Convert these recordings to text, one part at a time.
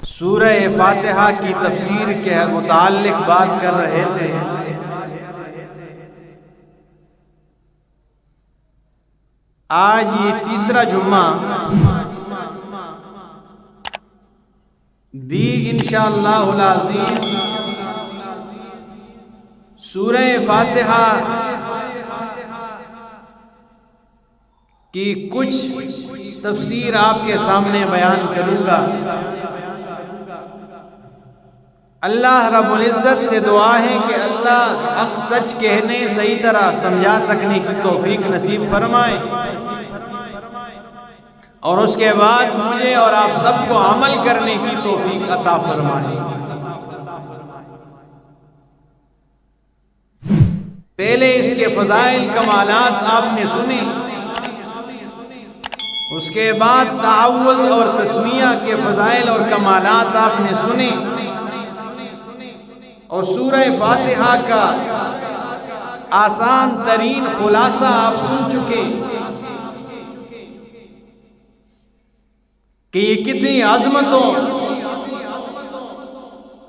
سورہ فاتحہ کی تفسیر کے متعلق بات کر رہے تھے۔ آج یہ تیسرا جمعہ بھی انشاءاللہ العظیم سورہ فاتحہ کی کچھ تفسیر آپ کے سامنے بیان کروں گا۔ اللہ رب العزت سے دعا ہے کہ اللہ حق سچ کہنے صحیح طرح سمجھا سکنے کی توفیق نصیب فرمائے، اور اس کے بعد مجھے اور آپ سب کو عمل کرنے کی توفیق عطا فرمائے۔ پہلے اس کے فضائل کمالات آپ نے سنے، اس کے بعد تعوذ اور تسمیہ کے فضائل اور کمالات آپ نے سنے، اور سورہ فاتحہ کا آسان ترین خلاصہ آپ سن چکے کہ یہ کتنی عظمتوں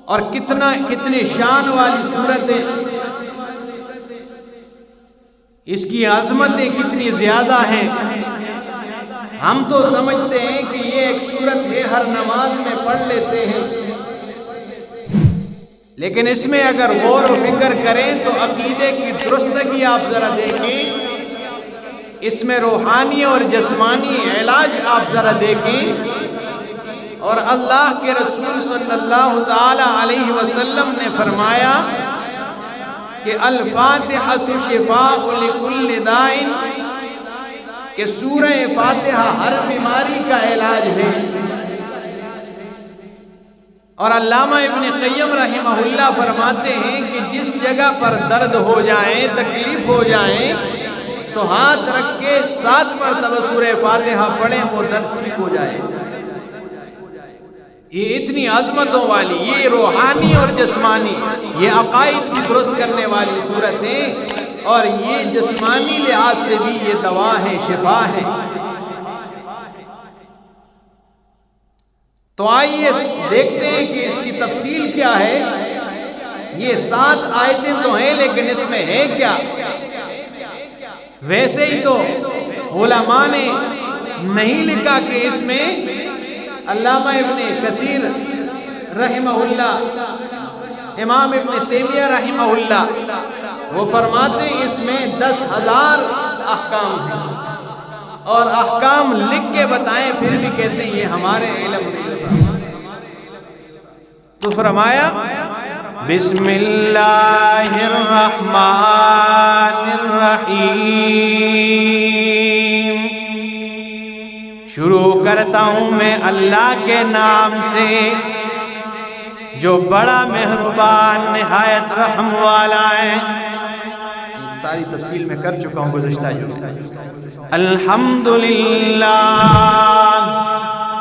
اور کتنے شان والی سورت ہے، اس کی عظمتیں کتنی زیادہ ہیں۔ ہم تو سمجھتے ہیں کہ یہ ایک سورت ہے، ہر نماز میں پڑھ لیتے ہیں، لیکن اس میں اگر غور و فکر کریں تو عقیدے کی درستگی آپ ذرا دیکھیں، اس میں روحانی اور جسمانی علاج آپ ذرا دیکھیں، اور اللہ کے رسول صلی اللہ تعالی علیہ وسلم نے فرمایا کہ الفاتحۃ شفاء لکل داء، کہ سورہ فاتحہ ہر بیماری کا علاج ہے۔ اور علامہ ابن قیم رحمہ اللہ فرماتے ہیں کہ جس جگہ پر درد ہو جائیں، تکلیف ہو جائیں، تو ہاتھ رکھ کے 7 مرتبہ سورہ فاتحہ پڑھیں، وہ درد ٹھیک ہو جائے۔ یہ اتنی عظمتوں والی، یہ روحانی اور جسمانی، یہ عقائد کی درست کرنے والی صورت ہے، اور یہ جسمانی لحاظ سے بھی یہ دوا ہے، شفا ہے۔ تو آئیے دیکھتے ہیں کہ اس کی تفصیل کیا ہے۔ یہ 7 آیتیں تو ہیں، لیکن اس میں ہے کیا؟ ویسے ہی تو علماء نے نہیں لکھا کہ اس میں علامہ ابن کثیر رحمہ اللہ، امام ابن تیمیہ رحمہ اللہ، وہ فرماتے ہیں اس میں 10,000 احکام ہیں، اور احکام لکھ کے بتائیں پھر بھی کہتے ہیں یہ ہمارے علم نہیں۔ تو فرمایا بسم اللہ الرحمن الرحیم، شروع کرتا ہوں میں اللہ کے نام سے جو بڑا مہربان نہایت رحم والا ہے۔ ساری تفصیل میں کر چکا ہوں گزشتہ جو۔ الحمدللہ،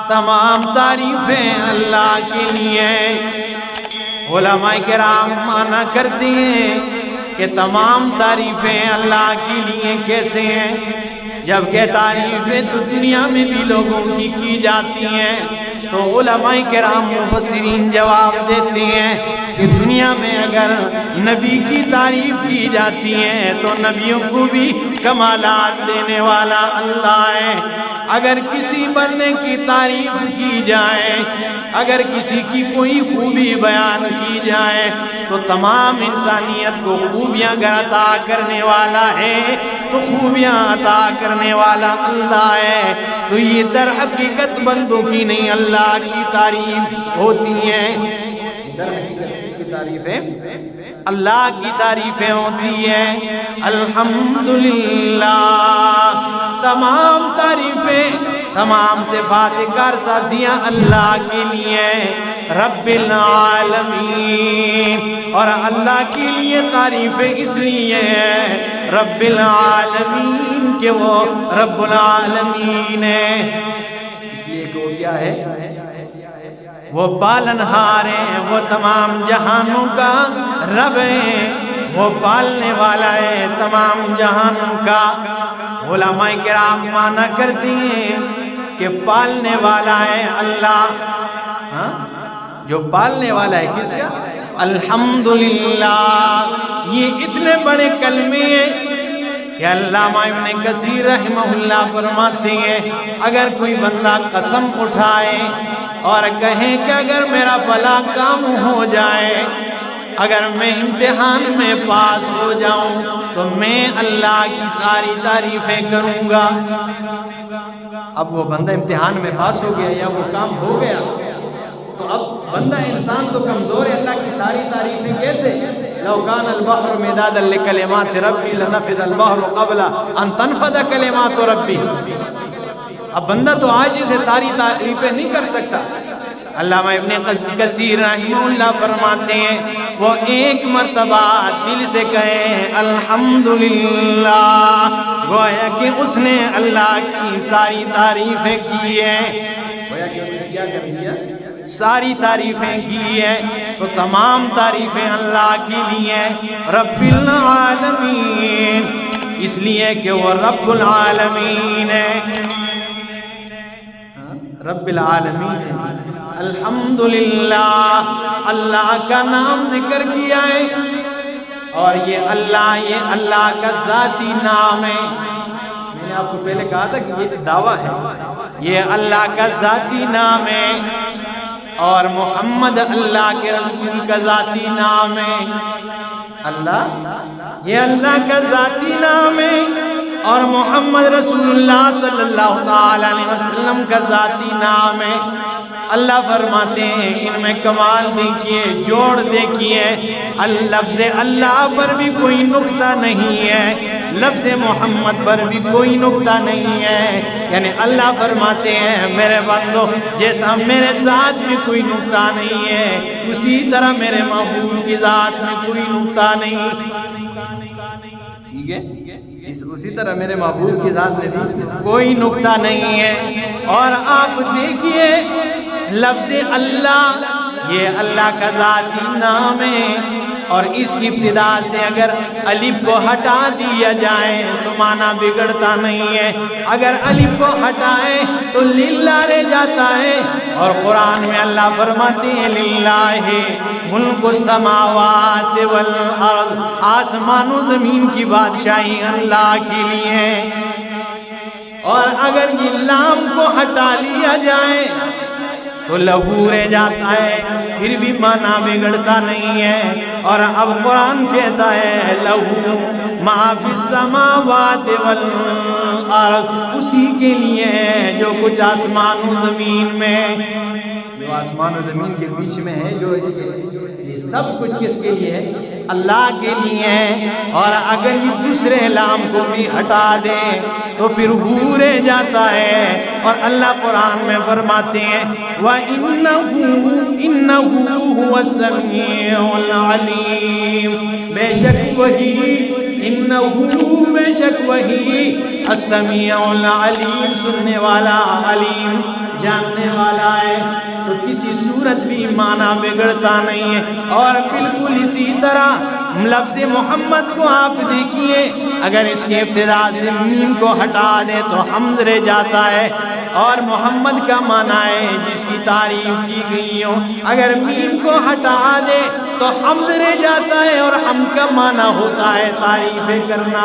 تمام تعریفیں اللہ کے لیے۔ علماء کرام مانا کرتے ہیں کہ تمام تعریفیں اللہ کے لیے کیسے ہیں، جبکہ تعریفیں تو دنیا میں بھی لوگوں کی جاتی ہیں۔ تو علماء کرام مفسرین جواب دیتے ہیں کہ دنیا میں اگر نبی کی تعریف کی جاتی ہے تو نبیوں کو بھی کمالات دینے والا اللہ ہے۔ اگر کسی بندے کی تعریف کی جائے، اگر کسی کی کوئی خوبی بیان کی جائے، تو تمام انسانیت کو خوبیاں اگر عطا کرنے والا ہے تو خوبیاں عطا کرنے والا اللہ ہے۔ تو یہ در حقیقت بندوں کی نہیں، اللہ کی تعریف ہوتی ہیں۔ در حقیقت کس کی تعریفیں؟ اللہ کی تعریفیں ہوتی ہیں۔ الحمدللہ، تمام تعریفیں، تمام صفات کارسازیاں اللہ کے لیے۔ رب العالمین، اور اللہ کے لیے تعریفیں اس لیے ہیں رب العالمین کہ وہ رب العالمین ہے۔ اس لیے کہ وہ کیا ہے؟ وہ پالنہار ہے، وہ تمام جہانوں کا رب ہے۔ وہ پالنے والا ہے تمام جہانوں کا۔ علماء کرام مانا کرتی ہیں کہ پالنے والا ہے اللہ، جو پالنے والا ہے کس کا؟ الحمدللہ۔ یہ اتنے بڑے کلمے ہیں کہ علامہ ابن کثیر رحمہ اللہ فرماتے ہیں اگر کوئی بندہ قسم اٹھائے اور کہے کہ اگر میرا فلاں کام ہو جائے، اگر میں امتحان میں پاس ہو جاؤں تو میں اللہ کی ساری تعریفیں کروں گا۔ اب وہ بندہ امتحان میں پاس ہو گیا یا وہ کام ہو گیا تو اب بندہ انسان تو کمزور ہے، اللہ کی ساری تعریفیں کیسے؟ لو کان البحر مدادا لکلمات ربی لنفد البحر قبل ان تنفد کلمات ربی۔ اب بندہ تو عاجز ہے، ساری تعریفیں نہیں کر سکتا۔ علامہ ابن کثیر رحمہ اللہ فرماتے ہیں وہ ایک مرتبہ دل سے کہیں الحمدللہ، گویا کہ اس نے اللہ کی ساری تعریفیں کی ہیں، گویا کہ اس نے کیا کر دیا؟ ساری تعریفیں کی ہیں۔ تو تمام تعریفیں اللہ کے لیے رب العالمین، اس لیے کہ وہ رب العالمین ہے، رب العالمین ہے۔ الحمدللہ، اللہ کا نام ذکر کیا ہے، اور یہ اللہ کا ذاتی نام ہے۔ میں نے آپ کو پہلے کہا تھا کہ یہ دعویٰ ہے، یہ اللہ کا ذاتی نام ہے، اور محمد اللہ کے رسول کا ذاتی نام ہے۔ اللہ، یہ اللہ کا ذاتی نام ہے، اور محمد رسول اللہ صلی اللہ علیہ وسلم کا ذاتی نام ہے۔ اللہ فرماتے ہیں ان میں کمال دیکھیے، جوڑ دیکھیے، لفظ اللہ پر بھی کوئی نقطہ نہیں ہے، لفظ محمد پر بھی کوئی نقطہ نہیں ہے، یعنی اللہ فرماتے ہیں میرے بندو جیسا میرے ذات میں کوئی نقطہ نہیں ہے اسی طرح میرے محبوب کی ذات میں کوئی نقطہ نہیں، ٹھیک ہے، اسی طرح میرے محبوب کی ذات میں بھی کوئی نقطہ نہیں ہے۔ اور آپ دیکھیے لفظ اللہ، یہ اللہ کا ذاتی نام ہے، اور اس کی ابتدا سے اگر الف کو ہٹا دیا جائے تو معنی بگڑتا نہیں ہے، اگر الف کو ہٹائیں تو للہ رہ جاتا ہے۔ اور قرآن میں اللہ فرماتے ہیں للہ ملک السماوات والارض، آسمان و زمین کی بادشاہی اللہ کے لیے ہے، اور اگر یہ لام کو ہٹا لیا جائے تو لہو رہ جاتا ہے، پھر بھی معنی بگڑتا نہیں ہے۔ اور اب قرآن کہتا ہے لہو ما فی السماوات والارض، اسی کے لیے ہے جو کچھ آسمان و زمین میں، جو آسمان و زمین کے بیچ میں ہے، جو اس کے یہ سب کچھ کس کے لیے ہے؟ اللہ کے لیے ہے۔ اور اگر یہ دوسرے لام کو بھی ہٹا دے تو پھر ہو رہ جاتا ہے، اور اللہ قرآن میں فرماتے ہیں وَإِنَّهُ هُوَ السَّمِيعُ الْعَلِيمُ، بے شک وہی، انہو بے شک وہی، السمیع العلیم، سننے والا، علیم جاننے والا ہے۔ تو کسی صورت بھی معنی بگڑتا نہیں ہے۔ اور بالکل اسی طرح لفظ محمد کو آپ دیکھیے، اگر اس کے ابتدا سے میم کو ہٹا دے تو حمد رہ جاتا ہے، اور محمد کا معنی ہے جس کی تعریف کی گئی ہو، اگر میم کو ہٹا دے تو حمد رہ جاتا ہے، اور حمد کا معنی ہوتا ہے تعریفیں کرنا۔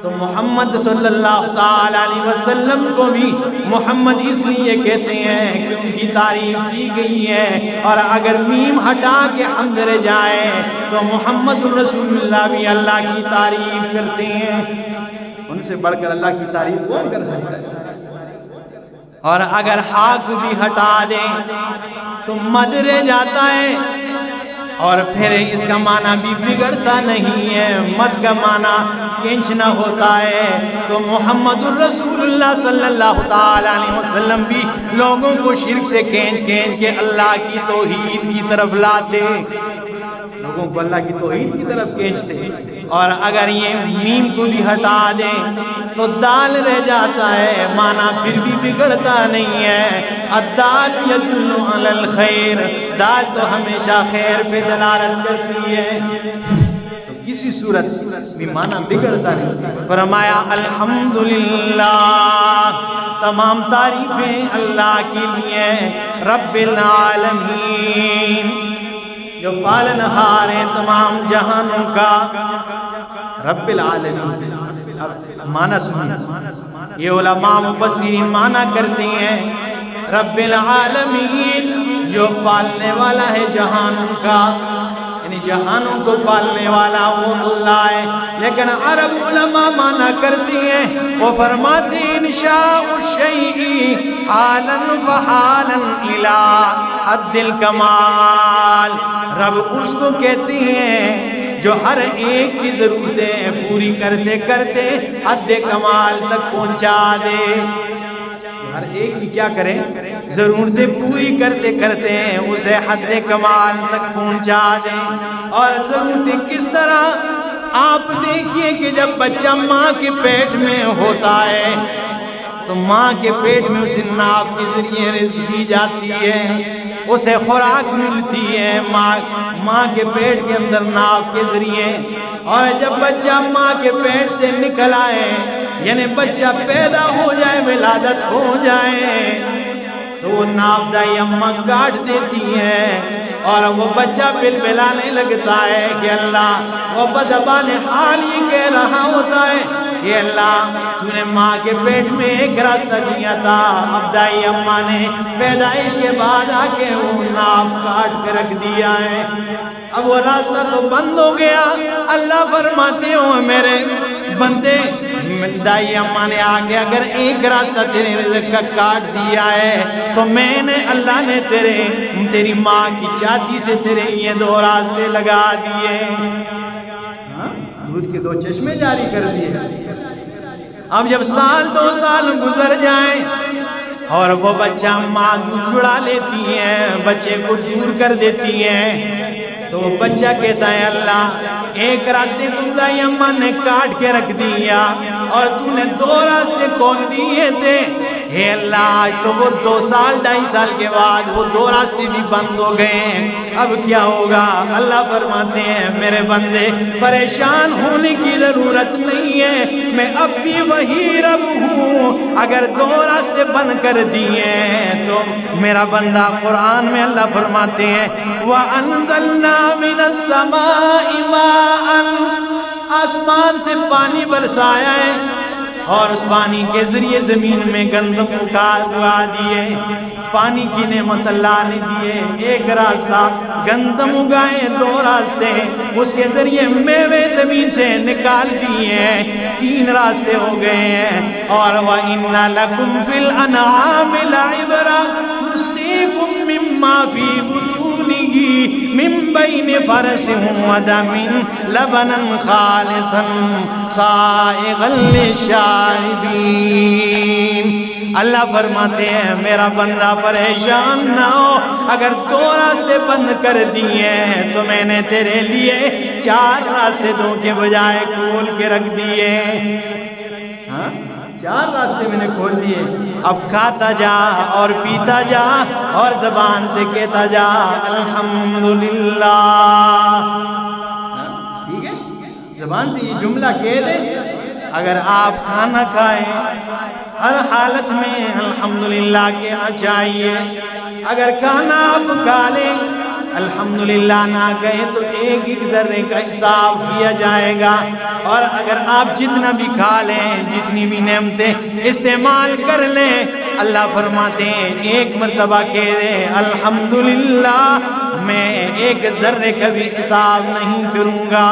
تو محمد صلی اللہ تعالی علیہ وسلم کو بھی محمد اس لیے کہتے ہیں کہ ان کی تعریف کی گئی ہے، اور اگر میم ہٹا کے حمد رہ جائے تو محمد رسول اللہ بھی اللہ کی تعریف کرتے ہیں۔ ان سے بڑھ کر اللہ کی تعریف کون کر سکتا ہے؟ اور اگر ہا کو بھی ہٹا دیں تو مد رہ جاتا ہے، اور پھر اس کا معنی بھی بگڑتا نہیں ہے، مد کا معنی کھینچنا ہوتا ہے۔ تو محمد الرسول اللہ صلی اللہ تعالی علیہ وسلم بھی لوگوں کو شرک سے کھینچ کے اللہ کی توحید کی طرف لاتے، لوگوں کو اللہ کی توحید کی طرف کھینچتے۔ اور اگر یہ میم کو بھی ہٹا دیں تو دال رہ جاتا ہے، معنی پھر بھی بگڑتا نہیں ہے۔ الدال یدل علی الخیر، دال تو ہمیشہ خیر پہ دلالت کرتی ہے۔ تو کسی صورت بھی معنی بگڑتا نہیں. فرمایا الحمدللہ، تمام تعریفیں اللہ کے لیے، رب العالمین، جو پالنہار ہے تمام جہانوں کا. رب العالمین، اب معنی سنیں، یہ علماء مفسرین معنی کرتے ہیں رب العالمین جو پالنے والا ہے جہانوں کا، یعنی جہانوں کو پالنے والا وہ اللہ ہے. لیکن عرب علماء معنی کرتی ہیں، وہ فرماتے ہیں انشاء الشیء حالا فحالا الی حد الکمال. رب اس کو کہتے ہیں جو ہر ایک کی ضرورتیں پوری کرتے کرتے حد کمال تک پہنچا دے. ہر ایک کی کیا کریں؟ ضرورتیں پوری کرتے کرتے اسے حد کمال تک پہنچا دیں. اور ضرورتیں کس طرح؟ آپ دیکھیے کہ جب بچہ ماں کے پیٹ میں ہوتا ہے تو ماں کے پیٹ میں اسے ناف کے ذریعے رزق دی جاتی ہے، اسے خوراک ملتی ہے ماں کے پیٹ کے اندر ناف کے ذریعے. اور جب بچہ ماں کے پیٹ سے نکل آئے، یعنی بچہ پیدا ہو جائے، ولادت ہو جائے، تو وہ ناف دائی اماں کاٹ دیتی ہے اور وہ بچہ بلبلانے لگتا ہے کہ اللہ، وہ بدزبان حال یہ کہہ رہا ہوتا ہے کہ اللہ تو نے ماں کے پیٹ میں ایک راستہ دیا تھا، اب دائی اماں نے پیدائش کے بعد آ کے وہ ناف کاٹ کے رکھ دیا ہے، اب وہ راستہ تو بند ہو گیا. اللہ فرماتے ہو میرے بندے، دائی اماں نے آگے اگر ایک راستہ تیرے رزق کا کاٹ دیا ہے تو میں نے، اللہ نے تیری ماں کی چھاتی سے تیرے یہ 2 راستے لگا دیے، دودھ کے 2 چشمے جاری کر دیے. اب جب 2 سال گزر جائیں اور وہ بچہ ماں دودھ چھڑا لیتی ہے، بچے کو دور کر دیتی ہے، تو وہ بچہ کہتا ہے اللہ ایک راستے کو دائی اماں نے کاٹ کے رکھ دیا اور تو نے 2 راستے کون دیے تھے؟ اے اللہ تو وہ 2 سال 2.5 سال کے بعد وہ 2 راستے بھی بند ہو گئے ہیں، اب کیا ہوگا؟ اللہ فرماتے ہیں میرے بندے پریشان ہونے کی ضرورت نہیں ہے، میں اب بھی وہی رب ہوں. اگر 2 راستے بند کر دیے تو میرا بندہ، قرآن میں اللہ فرماتے ہیں وَأَنزَلْنَا مِنَ السَّمَاءِ مَاءً، آسمان سے پانی برسایا ہے اور اس پانی کے ذریعے زمین میں گندم اگا دیے. پانی کی نعمت اللہ نے دیے، ایک راستہ گندم اگائے، 2 راستے اس کے ذریعے میوے زمین سے نکال دیے، 3 راستے ہو گئے ہیں. اور وَإِنَّ لَكُمْ فِي الْأَنْعَامِ لَعِبْرَةً نُسْقِيكُم مِّمَّا فِي بُطُونِهِ مِن بَيْنِ فَرْثٍ وَدَمٍ لَبَنًا خَالِصًا سَائِغًا لِّلشَّارِبِينَ. اللہ فرماتے ہیں میرا بندہ پریشان نہ ہو، اگر 2 راستے بند کر دیے تو میں نے تیرے لیے 4 راستے 2 کے بجائے کھول کے رکھ دیے. 4 راستے میں نے کھول دیے، اب کھاتا جا اور پیتا جا اور زبان سے کہتا جا الحمدللہ. ٹھیک ہے، زبان سے یہ جملہ کہہ دے. اگر آپ کھانا کھائیں ہر حالت میں الحمدللہ کہنا چاہیے. اگر کھانا آپ کھا لیں الحمدللہ نہ کہیں تو ایک ذرے کا حساب کیا جائے گا. اور اگر آپ جتنا بھی کھا لیں، جتنی بھی نعمتیں استعمال کر لیں، اللہ فرماتے ہیں ایک مرتبہ کہہ دیں الحمدللہ، میں ایک ذرے کا بھی حساب نہیں کروں گا،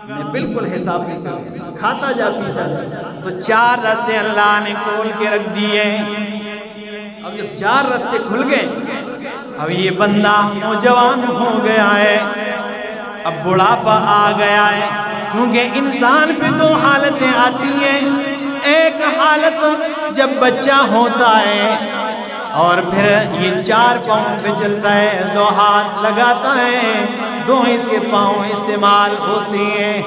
میں بالکل حساب نہیں کروں، کھاتا جا پیتا جا. تو 4 راستے اللہ نے کھول کے رکھ دیے. اب جب 4 راستے کھل گئے، اب یہ بندہ نوجوان ہو گیا ہے، اب بڑھاپا آ گیا ہے، کیونکہ انسان پہ 2 حالتیں آتی ہیں. ایک حالت جب بچہ ہوتا ہے اور پھر یہ 4 پاؤں پہ چلتا ہے، 2 ہاتھ لگاتا ہے، 2 اس کے پاؤں استعمال ہوتے ہیں.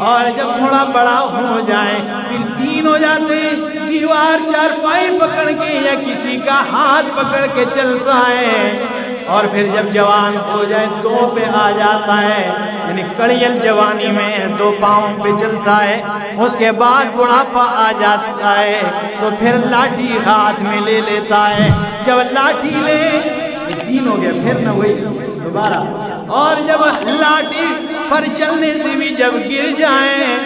اور جب تھوڑا بڑا ہو جائے پھر 3 ہو جاتے ہیں، دیوار چارپائی پکڑ کے یا کسی کا ہاتھ پکڑ کے چلتا ہے. اور پھر جب جوان ہو جائے دو پہ آ جاتا ہے، یعنی کڑیل جوانی میں دو پاؤں پہ چلتا ہے، اس کے بعد بڑھاپا آ جاتا ہے تو پھر لاٹھی ہاتھ میں لے لیتا ہے، جب لاٹھی لے یہ تین ہو گیا، پھر نہ وہی دوبارہ، اور جب لاٹھی پر چلنے سے بھی جب گر جائیں،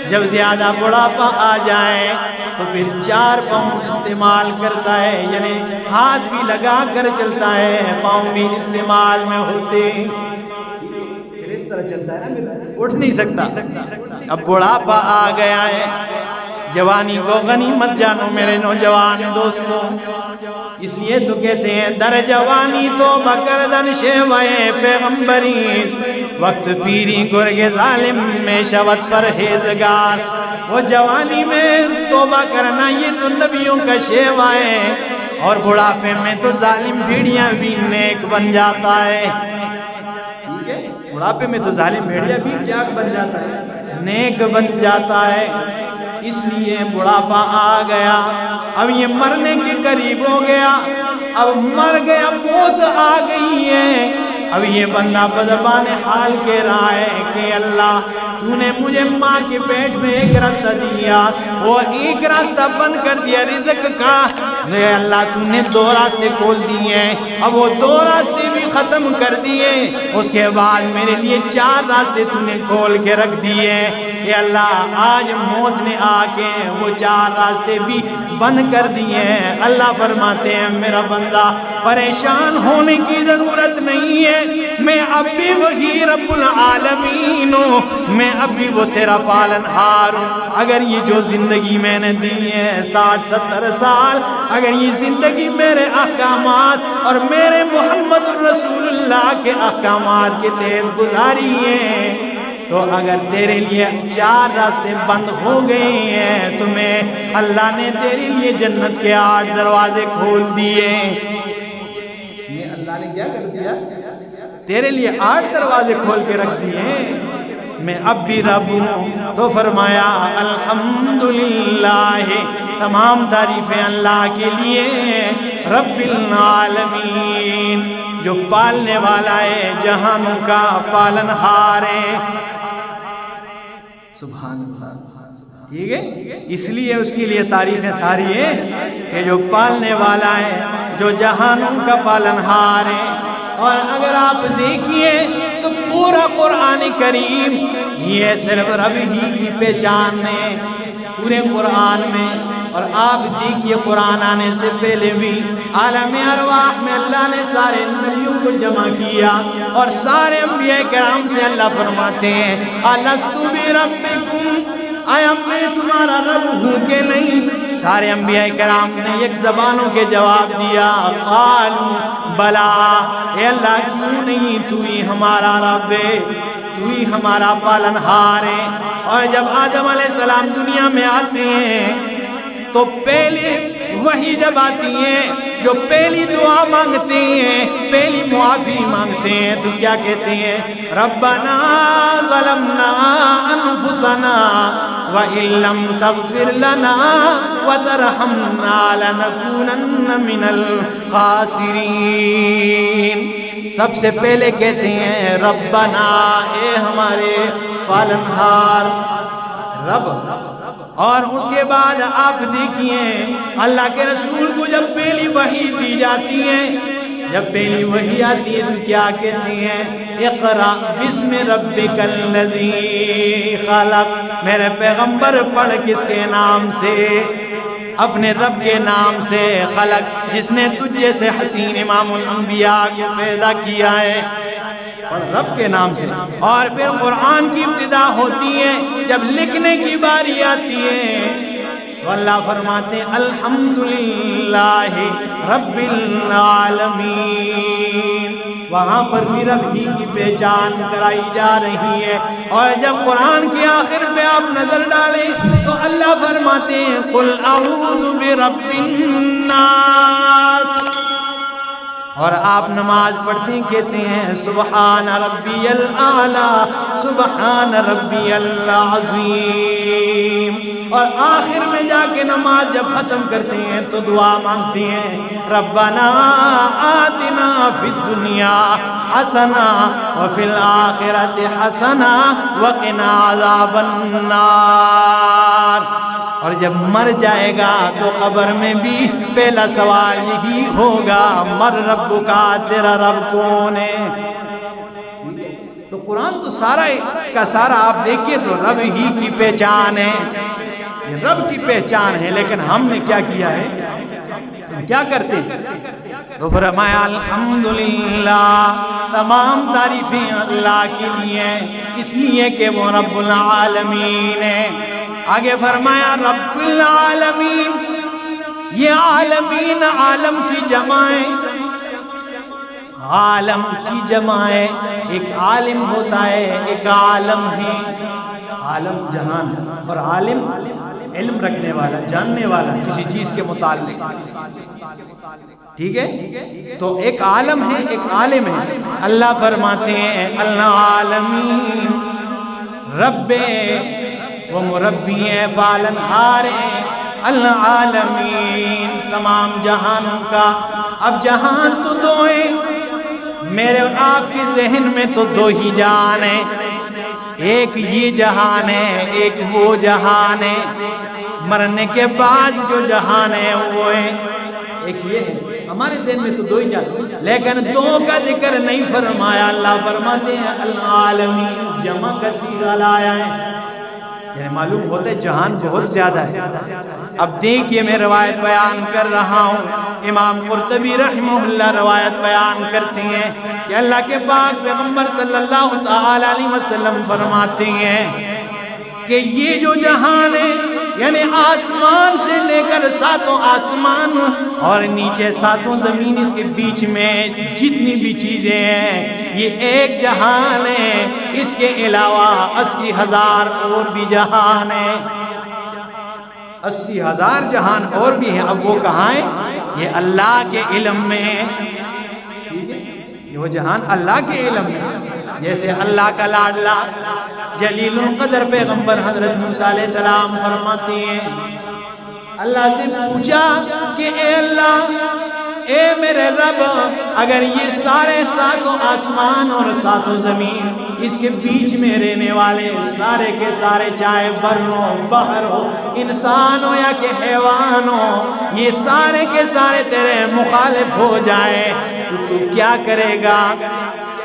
جب زیادہ بڑھاپا آ جائے تو پھر چار پاؤں استعمال کرتا ہے، یعنی ہاتھ بھی لگا کر چلتا ہے، پاؤں بھی استعمال میں ہوتے، پھر اس طرح چلتا ہے نا، اٹھ نہیں سکتا۔ اب بڑھاپا آ گیا ہے، جوانی کو غنیمت جانو میرے نوجوان دوستوں، اس لیے تو کہتے ہیں در جوانی توبہ کردن شیوائے پیغمبری، وقت پیری گرگ ظالم میں شوت پرہیزگار۔ وہ جوانی میں توبہ کرنا یہ تو نبیوں کا شیوا ہے، اور بڑھاپے میں تو ظالم بھیڑیاں بھی نیک بن جاتا ہے، ٹھیک ہے، بڑھاپے میں تو ظالم بھیڑیا بھی کیا بن جاتا ہے، نیک بن جاتا ہے۔ اس لیے بڑھاپا آ گیا، اب یہ مرنے کے قریب ہو گیا، اب مر گیا، موت آ گئی ہے، اب یہ بندہ بدبان حال کہہ رہا ہے کہ اللہ تو نے مجھے ماں کے پیٹ میں ایک راستہ دیا، وہ ایک راستہ بند کر دیا رزق کا، اے اللہ تو نے دو راستے کھول دیے، اب وہ دو راستے بھی ختم کر دیے، اس کے بعد میرے لیے چار راستے تو نے کھول کے رکھ دیے، اے اللہ آج موت نے آ کے وہ چار راستے بھی بند کر دیے ہیں۔ اللہ فرماتے ہیں میرا بندہ پریشان ہونے کی ضرورت نہیں ہے، میں اب بھی وہی رب العالمین ہوں، میں اب بھی وہ تیرا پالن ہار ہوں۔ اگر یہ جو زندگی میں نے دی ہے 60-70 سال، اگر یہ زندگی میرے احکامات اور میرے محمد رسول اللہ کے احکامات کے تحت گزاری ہے، تو اگر تیرے لیے چار راستے بند ہو گئے ہیں تو میں اللہ نے تیرے لیے جنت کے 8 دروازے کھول دیے۔ یہ اللہ نے کیا کر دیا؟ تیرے لیے 8 دروازے کھول کے رکھ دیے، میں اب بھی رب ہوں۔ تو فرمایا الحمدللہ، تمام تعریفیں اللہ کے لیے، رب العالمین، جو پالنے والا ہے، جہانوں کا پالن ہار ہے، سبحان اللہ، ٹھیک ہے، اس لیے اس کے لیے تعریفیں ساری ہیں کہ جو پالنے والا ہے، جو جہانوں کا پالن ہار ہے۔ اور اگر آپ دیکھیے تو پورا قرآن کریم یہ صرف رب ہی کی پہچان ہے پورے قرآن میں۔ اور آپ دیکھیے قرآن آنے سے پہلے بھی عالم ارواح میں اللہ نے سارے نبیوں کو جمع کیا، اور سارے انبیاء کرام سے اللہ فرماتے ہیں الستُ بربکم، آیا میں تمہارا رب ہوں کہ نہیں؟ سارے انبیاء کرام نے ایک زبانوں کے جواب دیا، قالوا بلا، اے اللہ کیوں نہیں، تو ہی ہمارا رب ہے، تو ہی ہمارا پالن ہار ہے۔ اور جب آدم علیہ السلام دنیا میں آتے ہیں تو پہلی وہی جب آتی ہے، جو پہلی دعا مانگتے ہیں، پہلی معافی مانگتے ہیں تو کیا کہتے ہیں؟ ربنا ظلمنا انفسنا وَإِن لَّمْ تَغْفِرْ لَنَا وَتَرْحَمْنَا لَنَكُونَنَّ مِنَ الْخَاسِرِينَ۔ سب سے پہلے کہتے ہیں ربنا، اے ہمارے پالنہار رب۔ اور اس کے بعد آپ دیکھیے اللہ کے رسول کو جب پہلی وحی دی جاتی ہے، جب پہلی وحی آتی ہے تو کیا کہتے ہیں؟ اقرا بسم ربک الذی خلق، میرے پیغمبر پڑھ کس کے نام سے؟ اپنے رب کے نام سے، خلق جس نے تجھ جیسے حسین امام الانبیاء کو پیدا کیا ہے، اور رب کے نام سے۔ اور پھر قرآن کی ابتدا ہوتی ہے، جب لکھنے کی باری آتی ہے تو اللہ فرماتے ہیں الحمدللہ رب العالمین، وہاں پر بھی رب ہی کی پہچان کرائی جا رہی ہے۔ اور جب قرآن کے آخر پہ آپ نظر ڈالیں تو اللہ فرماتے ہیں قل اعوذ برب الناس، اور آپ نماز پڑھتے ہیں کہتے ہیں سبحان ربی الاعلی سبحان ربی العظیم، اور آخر میں جا کے نماز جب ختم کرتے ہیں تو دعا مانگتے ہیں ربنا آتنا فی الدنیا حسنہ وفی الآخرۃ حسنہ وقنا عذاب النار۔ اور جب مر جائے گا تو قبر میں بھی پہلا سوال یہی ہوگا مر ربک، تیرا رب کون ہے؟ تو قرآن تو سارا کا سارا آپ دیکھیے تو رب ہی کی پہچان ہے، یہ رب کی پہچان ہے، لیکن ہم نے کیا کیا ہے؟ کیا کرتے ہیں؟ تو فرمایا الحمدللہ، تمام تعریفیں اللہ کے لیے، اس لیے کہ وہ رب العالمین ہے۔ آگے فرمایا رب العالمین، یہ عالمین عالم کی جمع ہے، عالم کی جمع ہے، ایک عالم ہوتا ہے ایک عالم ہے، عالم جہان، اور عالم علم رکھنے والا، جاننے والا کسی چیز کے متعلق، ٹھیک ہے؟ تو ایک عالم ہے ایک عالم ہے۔ اللہ فرماتے ہیں العالمین، رب وہ مربی ہے پالن ہار ہے، العالمین تمام جہانوں کا۔ اب جہان تو دو ہیں، میرے اور آپ کے ذہن میں تو دو ہی جہان ہیں، ایک یہ جہان ہے ایک وہ جہان ہے، مرنے کے بعد جو جہان ہے وہ ہے، ایک یہ ہے، ہمارے ذہن میں تو دو ہی جہان، لیکن دو کا ذکر نہیں فرمایا۔ اللہ فرماتے ہیں العالمین، جمع کا صیغہ لایا ہے، یعنی معلوم ہوتا ہے جہان بہت زیادہ ہے۔ اب دیکھیے میں روایت بیان کر رہا ہوں، امام قرطبی رحمہ اللہ روایت بیان کرتے ہیں کہ اللہ کے پاک پیغمبر صلی اللہ تعالی علیہ وسلم فرماتے ہیں کہ یہ جو جہان ہے، یعنی آسمان سے لے کر ساتوں آسمان اور نیچے ساتوں زمین، اس کے بیچ میں جتنی بھی چیزیں ہیں یہ ایک جہان ہے، اس کے علاوہ 80,000 اور بھی جہان ہیں، 80,000 جہان اور بھی ہیں۔ اب وہ کہاں ہیں؟ یہ اللہ کے علم میں ہے، یہ وہ جہان اللہ کے علم میں، جیسے اللہ کا لاڈلا جلیل القدر پیغمبر حضرت موسیٰ علیہ السلام فرماتے ہیں، اللہ سے پوچھا کہ اے اللہ، اے میرے رب، اگر یہ سارے ساتوں آسمان اور ساتوں زمین، اس کے بیچ میں رہنے والے سارے کے سارے، چاہے بر ہو بحر ہو، انسان ہو یا کہ حیوان ہو، یہ سارے کے سارے تیرے مخالف ہو جائے تو کیا کرے گا؟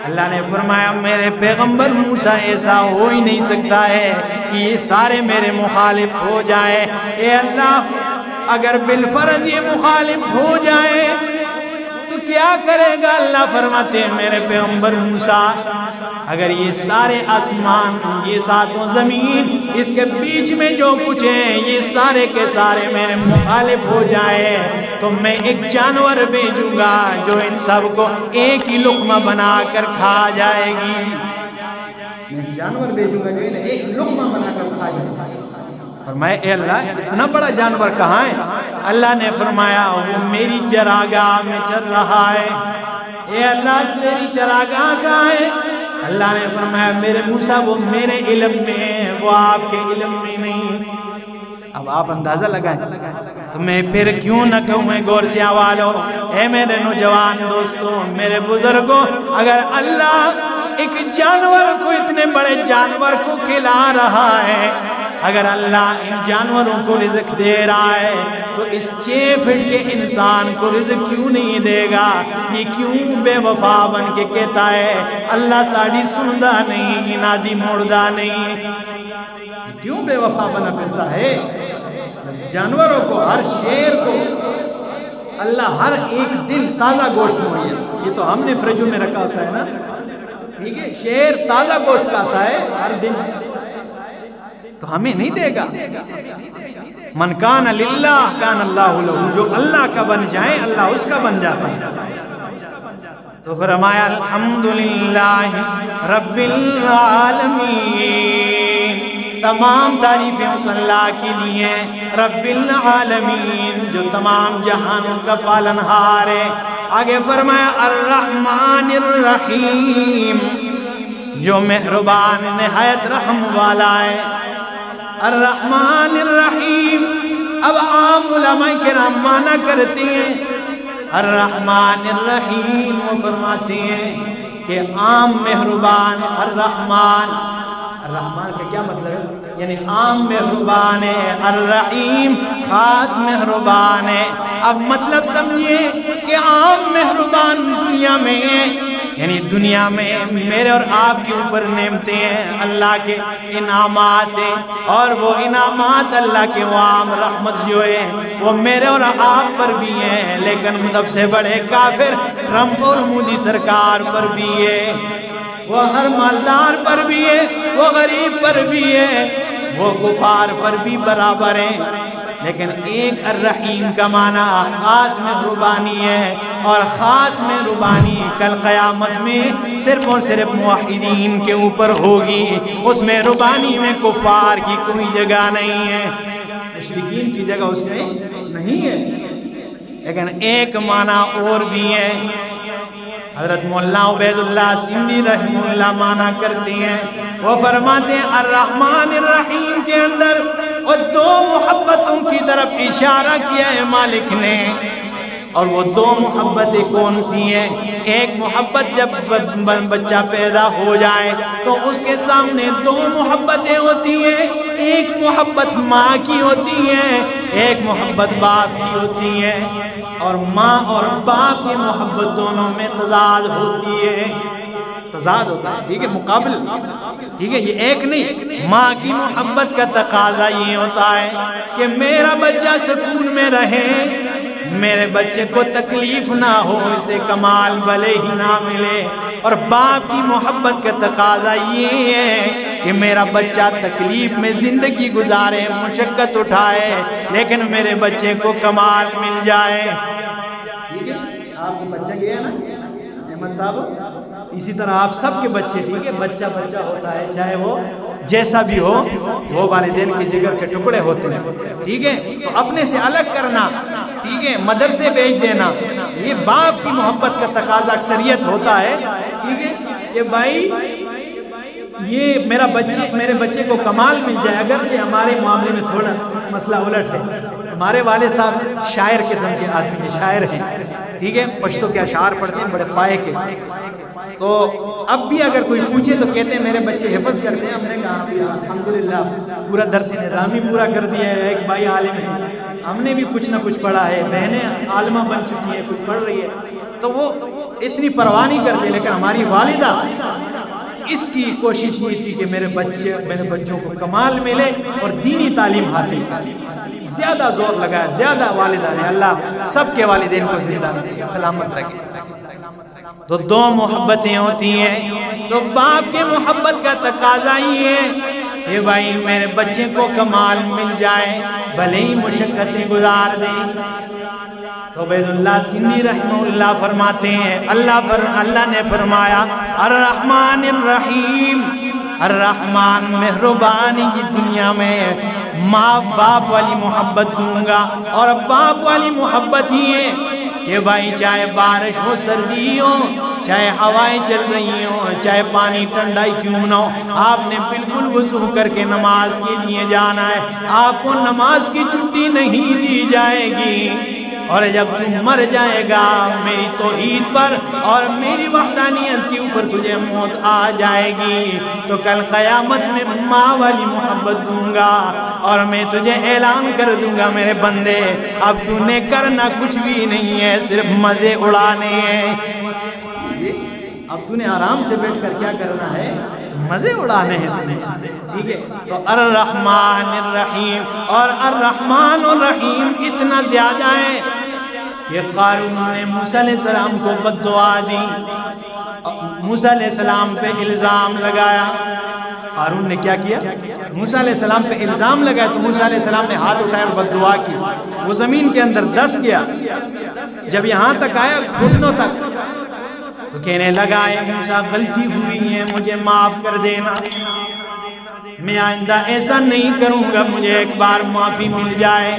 اللہ نے فرمایا میرے پیغمبر موسیٰ ایسا ہو ہی نہیں سکتا ہے کہ یہ سارے میرے مخالف ہو جائے۔ اے اللہ، اگر بالفرض یہ مخالف ہو جائے تو کیا کرے گا؟ اللہ فرماتے ہیں میرے پیغمبر موسیٰ، اگر یہ سارے آسمان، یہ ساتوں زمین، اس کے بیچ میں جو کچھ ہے یہ سارے کے سارے میرے مخالف ہو جائے تو میں ایک جانور بھیجوں گا جو ان سب کو ایک ہی لقمہ بنا کر کھا جائے گی، میں جانور بھیجوں گا جو انہیں ایک لقمہ بنا کر کھا جائے گی۔ فرمایا اے اللہ، اتنا بڑا جانور کہاں ہے؟ اللہ نے فرمایا وہ میری چراگاہ میں چل رہا ہے۔ اے اللہ، تیری چراگاہ کہاں ہے؟ اللہ نے فرمایا میرے موسیٰ وہ میرے علم میں ہے، وہ آپ کے علم میں نہیں۔ اب آپ اندازہ لگائیں تو میں پھر کیوں نہ کہوں میں غور سے والو، اے میرے نوجوان دوستوں، میرے بزرگوں، اگر اللہ ایک جانور کو، اتنے بڑے جانور کو کھلا رہا ہے، اگر اللہ ان جانوروں کو رزق دے رہا ہے تو اس 6 فٹ کے انسان کو رزق کیوں نہیں دے گا؟ یہ کیوں بے وفا بن کے کہتا ہے اللہ ساڑی سندہ نہیں، انادی مردہ نہیں؟ کیوں بے وفا بنا پھرتا ہے؟ جانوروں کو، ہر شیر کو اللہ ہر ایک دن تازہ گوشت مہیا، یہ تو ہم نے فریجوں میں رکھا ہوتا ہے نا، ٹھیک ہے، شیر تازہ گوشت کھاتا ہے ہر دن، تو ہمیں نہیں دے گا؟ من کان للہ کان اللہ لہ، جو اللہ کا بن جائے اللہ اس کا بن جاتا ہے۔ تو فرمایا الحمدللہ رب العالمین، تمام تعریفیں اس اللہ کے لیے رب العالمین جو تمام جہانوں کا پالنہار ہے۔ آگے فرمایا الرحمن الرحیم، جو مہربان نہایت رحم والا ہے، الرحمن الرحیم۔ اب عام علماء کرام معنی کرتے ہیں الرحمن الرحیم، وہ فرماتے ہیں کہ عام مہربان الرحمن، الرحمن کا کیا مطلب ہے؟ یعنی عام مہربان ہے، الرحیم خاص مہربان ہے۔ اب مطلب سمجھیے کہ عام مہربان دنیا میں ہے، یعنی دنیا میں میرے اور آپ کے اوپر نعمتیں ہیں، اللہ کے انعامات ہیں، اور وہ انعامات اللہ کے عام رحمت جو ہے وہ میرے اور آپ پر بھی ہیں، لیکن سب سے بڑے کافر ٹرمپ اور مودی سرکار پر بھی ہے، وہ ہر مالدار پر بھی ہے، وہ غریب پر بھی ہے، وہ کفار پر بھی برابر ہیں۔ لیکن ایک الرحیم کا معنی خاص مہربانی ہے، اور خاص مہربانی کل قیامت میں صرف اور صرف موحدین کے اوپر ہوگی، اس مہربانی میں کفار کی کوئی جگہ نہیں ہے، مشرکین کی جگہ اس میں نہیں ہے۔ لیکن ایک معنی اور بھی ہے، حضرت مولانا عبید اللہ سندھی رحمہ اللہ معنی کرتے ہیں، وہ فرماتے ہیں الرحمن الرحیم کے اندر اور دو محبتوں کی طرف اشارہ کیا ہے مالک نے، اور وہ دو محبتیں کون سی ہیں؟ ایک محبت جب بچہ پیدا ہو جائے تو اس کے سامنے دو محبتیں ہوتی ہیں، ایک محبت ماں کی ہوتی ہے، ایک محبت باپ کی ہوتی ہے، اور ماں اور باپ کی محبت دونوں میں تضاد ہوتی ہے، تضاد ہوتا ہے، ٹھیک ہے، مقابل، ٹھیک ہے، یہ ایک نہیں۔ ماں کی محبت کا تقاضا یہ ہوتا ہے کہ میرا بچہ سکون میں رہے، میرے بچے کو تکلیف نہ ہو، اسے کمال بھلے ہی نہ ملے، اور باپ کی محبت کا تقاضا یہ ہے کہ میرا بچہ تکلیف میں زندگی گزارے، مشقت اٹھائے، لیکن میرے بچے کو کمال مل جائے۔ ٹھیک ہے، آپ کا بچہ گیا نا احمد صاحب، اسی طرح آپ سب کے بچے، ٹھیک ہے، بچہ بچہ ہوتا ہے، چاہے وہ جیسا بھی ہو، وہ والدین کے جگر کے ٹکڑے ہوتے ہیں، ٹھیک ہے، تو اپنے سے الگ کرنا، ٹھیک ہے، مدرسے بھیج دینا، یہ باپ کی محبت کا تقاضا اکثریت ہوتا ہے، ٹھیک ہے، کہ بھائی یہ میرے بچے کو کمال مل جائے، اگرچہ ہمارے معاملے میں تھوڑا مسئلہ الٹ ہے، ہمارے والد صاحب شاعر قسم کے آدمی ہیں، شاعر ہیں، ٹھیک ہے، پشتو کے اشعار پڑھتے ہیں بڑے پائے کے، تو اب بھی اگر کوئی پوچھے تو کہتے ہیں میرے بچے حفظ کرتے ہیں۔ ہم نے کہا الحمدللہ پورا درس نظامی پورا کر دیا ہے، ایک بھائی عالم ہے، ہم نے بھی کچھ نہ کچھ پڑھا ہے، بہنیں عالمہ بن چکی ہیں، کچھ پڑھ رہی ہے، تو وہ اتنی پرواہ نہیں کرتے، لیکن ہماری والدہ اس کی کوشش یہ تھی کہ میرے بچوں کو کمال ملے اور دینی تعلیم حاصل کرے، زیادہ زور لگایا، زیادہ والدہ نے، اللہ سب کے والدین کو زندہ رکھے، سلامت رکھے۔ تو دو محبتیں ہوتی ہیں، تو باپ کے محبت کا تقاضا یہ ہے کہ بھائی میرے بچے کو کمال مل جائے، بھلے ہی مشقتیں گزار دیں۔ تو عبید اللہ سندھی رحمہ اللہ فرماتے ہیں اللہ نے فرمایا الرحمن الرحیم، الرحمن مہربانی کی دنیا میں ماں باپ والی محبت دوں گا، اور باپ والی محبت ہی ہے کہ بھائی چاہے بارش ہو، سردی ہو، چاہے ہوائیں چل رہی ہوں، چاہے پانی ٹھنڈا ہی کیوں نہ ہو، آپ نے بالکل وضو کر کے نماز کے لیے جانا ہے، آپ کو نماز کی چھٹی نہیں دی جائے گی، اور جب تم مر جائے گا میری توحید پر اور میری وحدانیت کے اوپر تجھے موت آ جائے گی، تو کل قیامت میں ماں والی محبت دوں گا، اور میں تجھے اعلان کر دوں گا میرے بندے اب تو نے کرنا کچھ بھی نہیں ہے، صرف مزے اڑانے ہیں، اب تو نے آرام سے بیٹھ کر کیا کرنا ہے، مزے اڑانے ہیں تمہیں، ٹھیک ہے۔ تو الرحمن الرحیم، اور الرحمن الرحیم اتنا زیادہ ہے کہ قارون نے موسیٰ علیہ السلام کو بد دعا دی، موسیٰ علیہ السلام پہ الزام لگایا۔ قارون نے کیا کیا؟ موسیٰ علیہ السلام پہ الزام لگایا، تو موسیٰ علیہ السلام نے ہاتھ اٹھایا اور بد دعا کی، وہ زمین کے اندر دس گیا، جب یہاں تک آیا گھٹنوں تک، تو کہنے لگا اے موسیٰ غلطی ہوئی ہے، مجھے معاف کر دینا، میں آئندہ ایسا نہیں کروں گا، مجھے ایک بار معافی مل جائے۔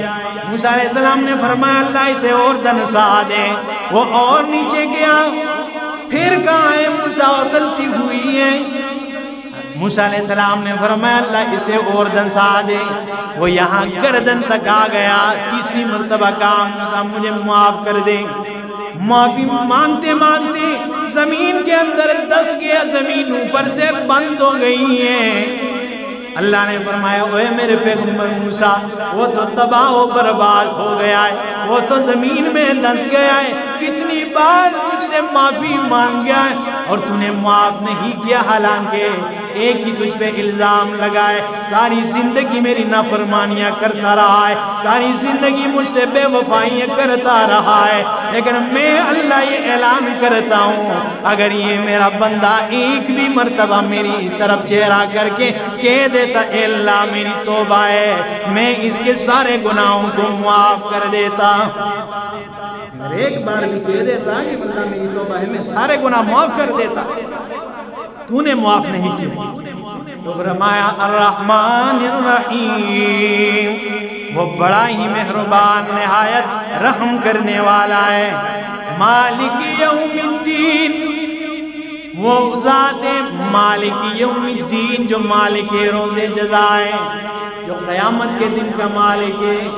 موسیٰ علیہ السلام نے فرمایا اللہ اسے اور دنسا دے، وہ اور نیچے گیا، پھر کہا ہے موسیٰ اور غلطی ہوئی ہے، موسیٰ علیہ السلام نے فرمایا اللہ اسے اور دنسا دے، وہ یہاں گردن تک آ گیا، تیسری مرتبہ کہا موسیٰ مجھے معاف کر دے، معافی مانگتے مانگتے زمین کے اندر دس گیا، زمین اوپر سے بند ہو گئی ہے۔ اللہ نے فرمایا اے میرے پیغمبر موسیٰ وہ تو تباہ و برباد ہو گیا ہے، وہ تو زمین میں دھس گیا ہے، کتنی بار تجھ سے معافی مانگ گیا ہے اور تو نے معاف نہیں کیا، حالانکہ ایک ہی تجھ پہ الزام لگائے، ساری زندگی میری نافرمانیاں کرتا رہا ہے، ساری زندگی مجھ سے بے وفائیاں کرتا رہا ہے، لیکن میں اللہ یہ اعلان کرتا ہوں اگر یہ میرا بندہ ایک بھی مرتبہ میری طرف چہرہ کر کے کہہ دیتا اے اللہ میری توبہ ہے، میں اس کے سارے گناہوں کو معاف کر دیتا، اگر ایک بار بھی کہہ دیتا کہ اللہ میری توبہ ہے میں سارے گناہ معاف کر دیتا، تو نے معاف نہیں کیا۔ تو فرمایا الرحمن الرحیم، وہ بڑا ہی مہربان نہایت رحم کرنے والا ہے، مالک یوم الدین، وہ ذات مالک یوم الدین جو مالک روز جزا ہے، جو قیامت کے دن کا مالک ہے۔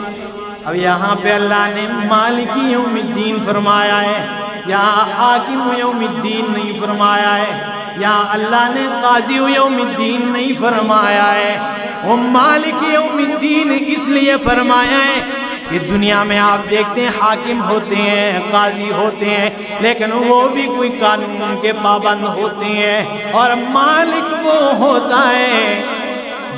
اب یہاں پہ اللہ نے مالک یوم الدین فرمایا ہے، یہاں حاکم یوم الدین نہیں فرمایا ہے، یہاں اللہ نے قاضی یوم الدین نہیں فرمایا ہے، وہ مالک یوم الدین اس لیے فرمایا ہے کہ دنیا میں آپ دیکھتے ہیں حاکم ہوتے ہیں، قاضی ہوتے ہیں، لیکن وہ بھی کوئی قانون کے پابند ہوتے ہیں، اور مالک وہ ہوتا ہے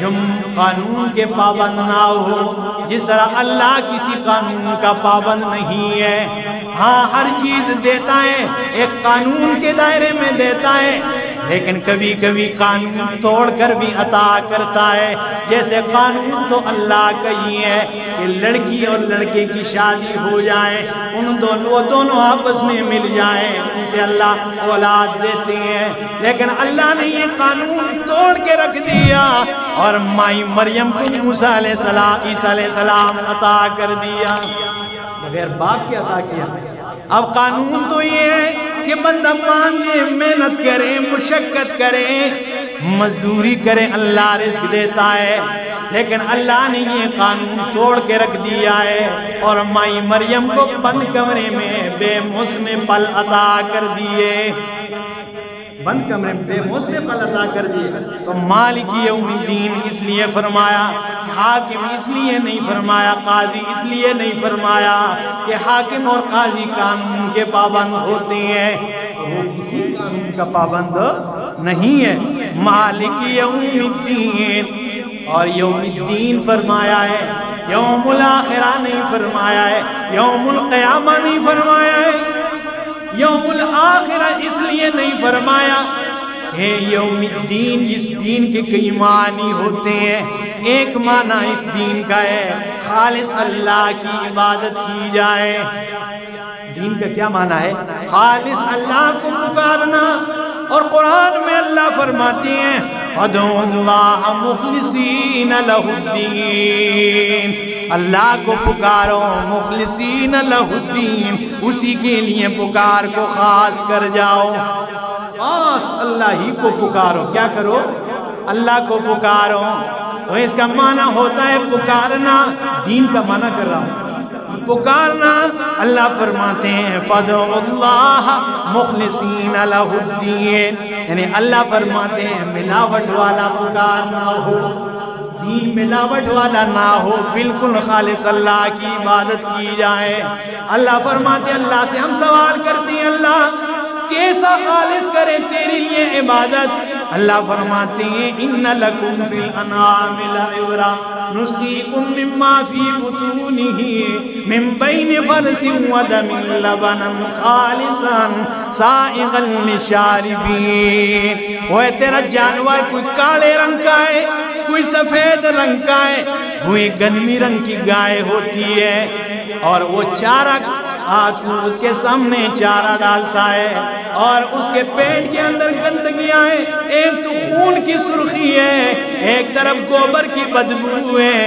جو قانون کے پابند نہ ہو، جس طرح اللہ کسی قانون کا پابند نہیں ہے، ہاں ہر چیز دیتا ہے، ایک قانون کے دائرے میں دیتا ہے، لیکن کبھی کبھی قانون توڑ کر بھی عطا کرتا ہے، جیسے قانون تو اللہ کا ہی ہے کہ لڑکی اور لڑکے کی شادی ہو جائے، وہ دونوں آپس میں مل جائیں، ان سے اللہ اولاد دیتے ہیں، لیکن اللہ نے یہ قانون توڑ کے رکھ دیا اور مائی مریم کو موسیٰ علیہ السلام عیسیٰ علیہ السلام عطا کر دیا، بغیر باپ کے عطا کیا۔ اب قانون تو یہ ہے کہ بندہ مانگے، محنت کرے، مشقت کرے، مزدوری کرے، اللہ رزق دیتا ہے، لیکن اللہ نے یہ قانون توڑ کے رکھ دیا ہے اور مائی مریم کو بند کمرے میں بے موسم پل عطا کر دیے، بند کمرے میں بے موسم پل عطا کر دیے۔ تو مالک یوم الدین اس لیے فرمایا، حاکم اس لیے نہیں فرمایا، قاضی اس لیے نہیں فرمایا کہ حاکم اور قاضی قانون کے پابند ہوتے ہیں، وہ کسی قانون کا پابند نہیں ہے، مالک یوم الدین، اور یوم الدین فرمایا ہے، یوم الاخرہ نہیں فرمایا ہے، یوم القیامہ نہیں فرمایا ہے، یوم الاخرہ اس لیے نہیں فرمایا کہ یوم الدین، اس دین کے کئی معنی ہوتے ہیں، ایک معنی اس دین کا ہے خالص اللہ کی عبادت کی جائے، دین کا کیا معنی ہے؟ خالص اللہ کو پکارنا، اور قرآن میں اللہ فرماتے ہیں فَادْعُوا اللَّهَ مُخْلِصِينَ لَهُ الدِّينَ، اللہ کو پکارو مخلصین لہ الدین، اسی کے لیے پکار کو خاص کر جاؤ، خاص اللہ ہی کو پکارو، کیا کرو؟ اللہ کو پکارو۔ تو اس کا معنی ہوتا ہے پکارنا، دین کا معنی کر رہا ہوں، پکارنا۔ اللہ فرماتے ہیں فَادْعُوا اللَّهَ مُخْلِصِينَ لَهُ الدِّينَ، یعنی اللہ فرماتے ہیں ملاوٹ والا پکار نہ ہو، دین ملاوٹ والا نہ ہو، بالکل خالص اللہ کی عبادت کی جائے۔ اللہ فرماتے ہیں، اللہ سے ہم سوال کرتے ہیں اللہ کیسا خالص کریں تیرے لیے عبادت؟ اللہ فرماتے ہیں ان لکم فی الانعام لعبرہ نسقیکم مما فی بطونہ من بین فرث ودم لبنا خالصا سائغا للشاربین۔ وہ تیرا جانور کوئی کالے رنگ کا ہے، کوئی سفید رنگ کا ہے، کوئی گندمی رنگ کی گائے ہوتی ہے، اور وہ چارہ تو اس کے سامنے چارہ ڈالتا ہے اور اس کے پیٹ کے اندر گندگیاں ہیں، ایک تو خون کی سرخی ہے، ایک طرف گوبر کی بدبو ہے،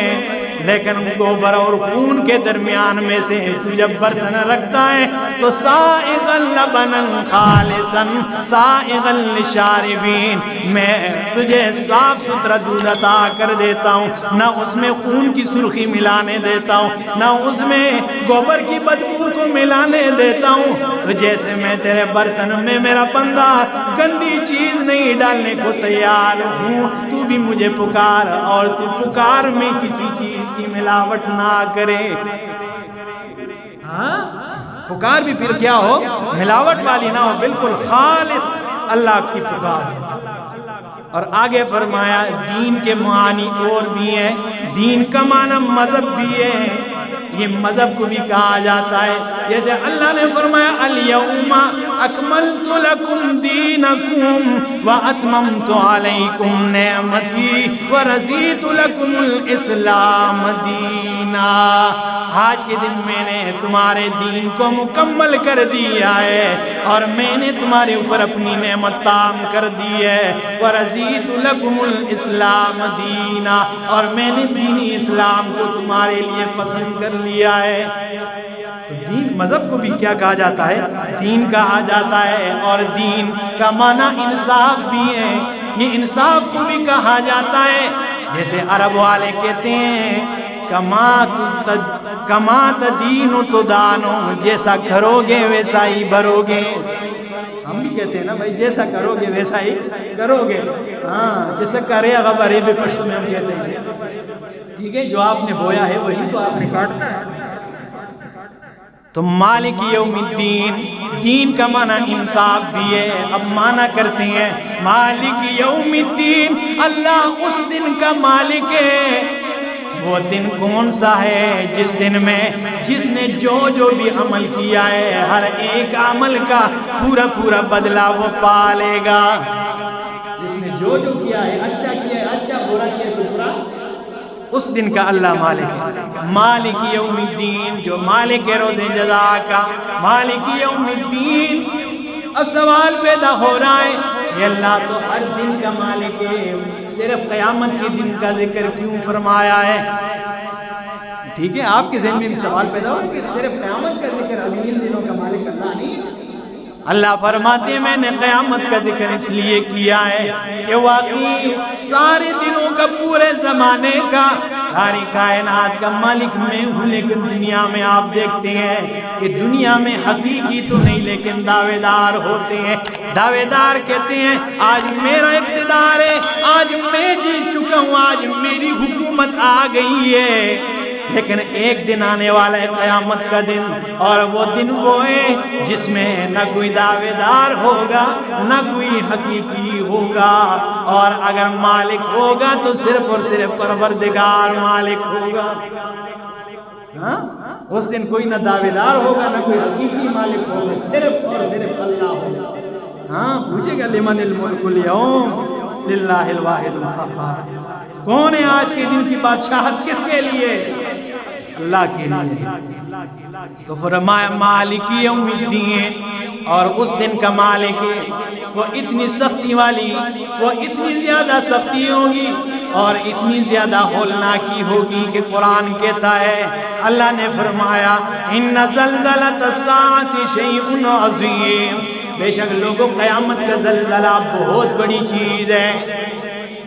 لیکن گوبر اور خون کے درمیان میں سے تو جب برتن رکھتا ہے تو سائغا لبنا خالصا سائغا للشاربین، میں تجھے صاف ستھرا دودھ عطا کر دیتا ہوں، نہ اس میں خون کی سرخی ملانے دیتا ہوں، نہ اس میں گوبر کی بدبو کو ملانے دیتا ہوں۔ تو جیسے میں تیرے برتن میں میرا بندہ گندی چیز نہیں ڈالنے کو تیار ہوں، تو بھی مجھے پکار، اور تو پکار میں کسی چیز کی ملاوٹ نہ کرے۔ ہاں پکار بھی پھر کیا ہو، ملاوٹ والی نہ ہو، بالکل خالص اللہ کی پکار۔ اور آگے فرمایا دین کے معانی اور بھی ہیں، دین کا معنی مذہب بھی ہے، یہ مذہب کو بھی کہا جاتا ہے۔ جیسے اللہ نے فرمایا الیوم اکملت لکم دینکم واتممت علیکم نعمتی ورضیت لکم الاسلام دینا، آج کے دن میں نے تمہارے دین کو مکمل کر دیا ہے اور میں نے تمہارے اوپر اپنی نعمت تام کر دی ہے، ورضیت لکم الاسلام دینا، اور میں نے دینی اسلام کو تمہارے لیے پسند کر لیا ہے۔ دین مذہب کو بھی کیا کہا جاتا ہے، دین کہا جاتا ہے، اور دین کا معنی انصاف بھی ہے، یہ انصاف کو بھی کہا جاتا ہے۔ جیسے عرب والے کہتے ہیں کما تدین تدانو، جیسا کرو گے ویسا ہی بھرو گے۔ ہم بھی کہتے ہیں نا بھائی جیسا کرو گے ویسا ہی کرو گے، ہاں جیسا کرے غبرے بھی پشت میں ہم کہتے ہیں، ٹھیک ہے، جو آپ نے بویا ہے وہی تو آپ نے کاٹنا ہے۔ تو مالک یوم الدین، دین کا معنی انصاف بھی ہے۔ اب معنی کرتے ہیں مالک یوم الدین، اللہ اس دن کا مالک ہے۔ وہ دن کون سا ہے؟ جس دن میں جس نے جو بھی عمل کیا ہے ہر ایک عمل کا پورا پورا بدلہ وہ پا لے گا۔ جس نے جو کیا ہے، اچھا کیا ہے اچھا، برا کیا ہے تو برا، اس دن کا اللہ مالک ہے۔ مالک یوم الدین، جو مالک روز جزا کا، مالک یوم الدین۔ اب سوال پیدا ہو رہا ہے یہ اللہ تو ہر دن کا مالک ہے، صرف قیامت کے دن کا ذکر کیوں فرمایا ہے؟ ٹھیک ہے، آپ کے ذہن میں بھی سوال پیدا ہوا کہ صرف قیامت کا ذکر، ابھی ان دنوں کا مالک اللہ نہیں؟ اللہ فرماتے ہیں میں نے قیامت کا ذکر اس لیے کیا ہے کہ واقعی سارے دنوں کا، پورے زمانے کا، ساری کائنات کا مالک میں ہوں، لیکن دنیا میں آپ دیکھتے ہیں کہ دنیا میں حقیقی تو نہیں لیکن دعوے دار ہوتے ہیں۔ دعوے دار کہتے ہیں آج میرا اقتدار ہے، آج میں جیت چکا ہوں، آج میری حکومت آ گئی ہے، لیکن ایک دن آنے والا ہے قیامت کا دن، اور وہ دن وہ ہے جس میں نہ کوئی دعوے دار ہوگا نہ کوئی حقیقی ہوگا، اور اگر مالک ہوگا تو صرف اور صرف پروردگار مالک ہوگا۔ ہاں اس دن کوئی نہ دعوے دار ہوگا نہ کوئی حقیقی مالک ہوگا، صرف اور صرف اللہ ہوگا۔ ہاں پوچھے گا لمن الملک اليوم للہ الواحد القہار، کون ہے آج کے دن کی بادشاہت کس کے لیے؟ اللہ کے لیے۔ تو فرمایا مالک یوم الدین، اور اس دن کا مالک ہے وہ اتنی سختی والی، وہ اتنی زیادہ سختی ہوگی اور اتنی زیادہ ہولناکی ہوگی کہ قرآن کہتا ہے، اللہ نے فرمایا ان زلزلۃ الساعۃ شیء عظیم، بے شک لوگوں قیامت کا زلزلہ بہت بڑی چیز ہے۔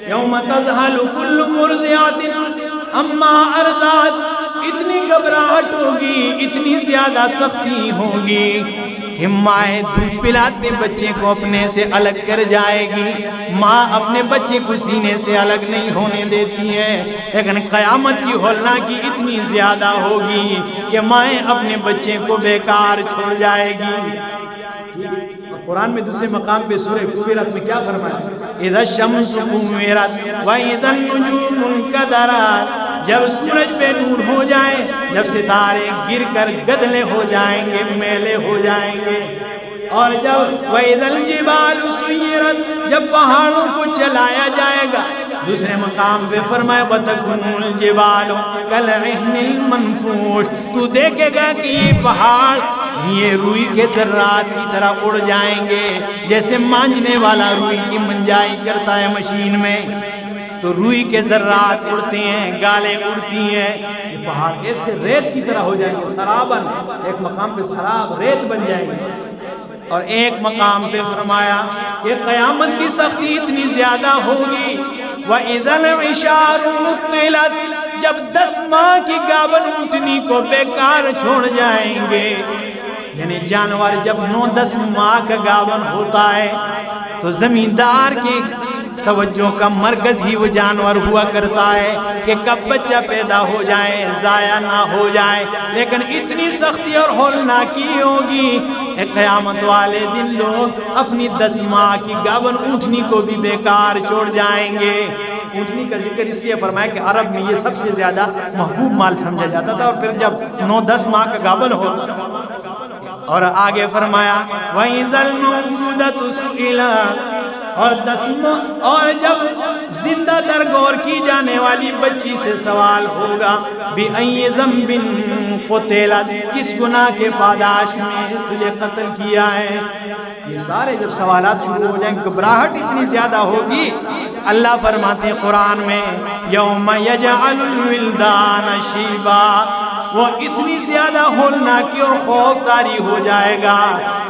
یوم تذہل کل مرضعۃ عما ارضعت، اتنی گھبراہٹ ہوگی، اتنی زیادہ سختی ہوگی کہ ماں دودھ پلاتے بچے کو اپنے سے الگ کر جائے گی، ماں اپنے بچے کو سینے سے الگ نہیں ہونے دیتی ہے، لیکن قیامت کی ہولناکی اتنی زیادہ ہوگی کہ مائیں اپنے بچے کو بیکار چھوڑ جائے گی۔ قرآن میں دوسرے مقام پہ سورہ کویرات میں کیا فرمایا؟ اذا الشمس کویرت واذا النجوم انکدرت، جب سورج بے نور ہو جائے، جب ستارے گر کر گدلے ہو جائیں گے، میلے ہو جائیں گے، اور جب واذا الجبال سیرت، جب پہاڑوں کو چلایا جائے گا۔ دوسرے مقام پہ فرمایا وَتَكُونُ الْجِبَالُ كَالْعِهْنِ الْمَنْفُوشِ، تو دیکھے گا کہ یہ پہاڑ یہ روئی کے ذرات کی طرح اڑ جائیں گے، جیسے مانجنے والا روئی کی منجائی کرتا ہے مشین میں۔ تو روئی کے ذرات اڑتے ہیں، گالیں اڑتی ہیں، یہ پہاڑ ایسے ریت کی طرح ہو جائیں گے، سرابن، ایک مقام پہ سراب ریت بن جائیں گے۔ اور ایک مقام پہ فرمایا کہ قیامت کی سختی اتنی زیادہ ہوگی، وَإِذَا الْعِشَارُ عُطِّلَتْ، جب 10 ماہ کی گاون اونٹنی کو بیکار چھوڑ جائیں گے، یعنی جانور جب 9-10 ماہ کا گاون ہوتا ہے تو زمیندار کی توجہ کا مرکز ہی وہ جانور ہوا کرتا ہے کہ کب بچہ پیدا ہو جائے، ضائع نہ ہو جائے۔ لیکن اتنی سختی اور ہولناکی ہوگی کہ قیامت والے دن لوگ اپنی 10 ماہ کی گاون اونٹنی کو بھی بیکار چھوڑ جائیں گے۔ اونٹنی کا ذکر اس لیے فرمایا کہ عرب میں یہ سب سے زیادہ محبوب مال سمجھا جاتا تھا، اور پھر جب 9-10 ماہ کا گاون ہو، اور آگے فرمایا وَإِذَا الْمَوْءُودَةُ سُئِلَتْ، اور جب زندہ درگور کی جانے والی بچی سے سوال ہوگا بِأَيِّ ذَنبٍ قُتِلَتْ، کس گناہ کے پاداش میں تجھے قتل کیا ہے۔ یہ سارے جب سوالات شروع ہو جائیں، گھبراہٹ اتنی زیادہ ہوگی، اللہ فرماتے ہیں قرآن میں یوم یجعل الولدان شیبا، وہ اتنی زیادہ ہولناکی اور خوفداری ہو جائے گا،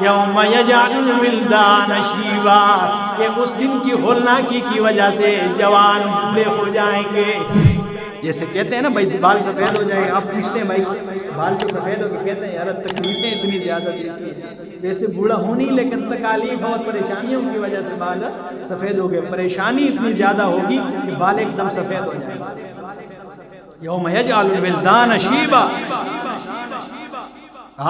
یوم یجعل الولدان شیبا، کہ اس دن کی ہولناکی کی وجہ سے جوان بوڑھے ہو جائیں گے۔ جیسے کہتے ہیں نا بھائی بال سفید ہو جائیں گے، آپ پوچھتے ہیں بھائی بال تو سفید ہو کے، کہتے ہیں یار تکلیفیں اتنی زیادہ دیتی ہیں، ویسے بوڑھا ہوں نہیں لیکن تکالیف اور پریشانیوں کی وجہ سے بال سفید ہو گئے، پریشانی اتنی زیادہ ہوگی کہ بال ایک دم سفید ہو جائیں گے۔ یوم یجعل الولدان شیبا،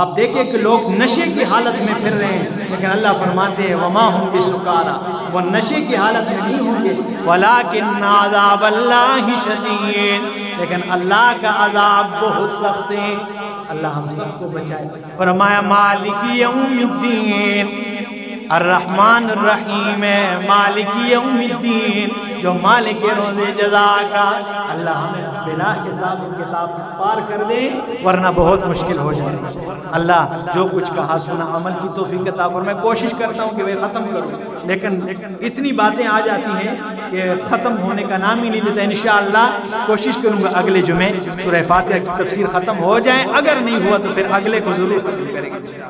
آپ دیکھیں کہ لوگ نشے کی حالت میں پھر رہے ہیں، لیکن اللہ فرماتے ہیں وما ہم بسکارا، وہ نشے کی حالت میں نہیں ہوں گے، ولکن عذاب اللہ شدید، لیکن اللہ کا عذاب بہت سخت ہے۔ اللہ ہم سب کو بچائے۔ فرمایا مالک یوم الدین، الرحمن الرحیم ہے، مالک یوم الدین، جو مالک روز جزا کا۔ اللہ ہمیں بلا حساب کتاب پار کر دے ورنہ بہت مشکل ہو جائے۔ اللہ جو کچھ کہا سنا عمل کی توفیق عطا فرمائے۔ میں کوشش کرتا ہوں کہ وہ ختم کروں، لیکن اتنی باتیں آ جاتی ہیں کہ ختم ہونے کا نام ہی نہیں لیتا۔ انشاءاللہ کوشش کروں گا اگلے جمعے سورہ فاتحہ کی تفسیر ختم ہو جائے، اگر نہیں ہوا تو پھر اگلے کو ضرور ختم کریں گے۔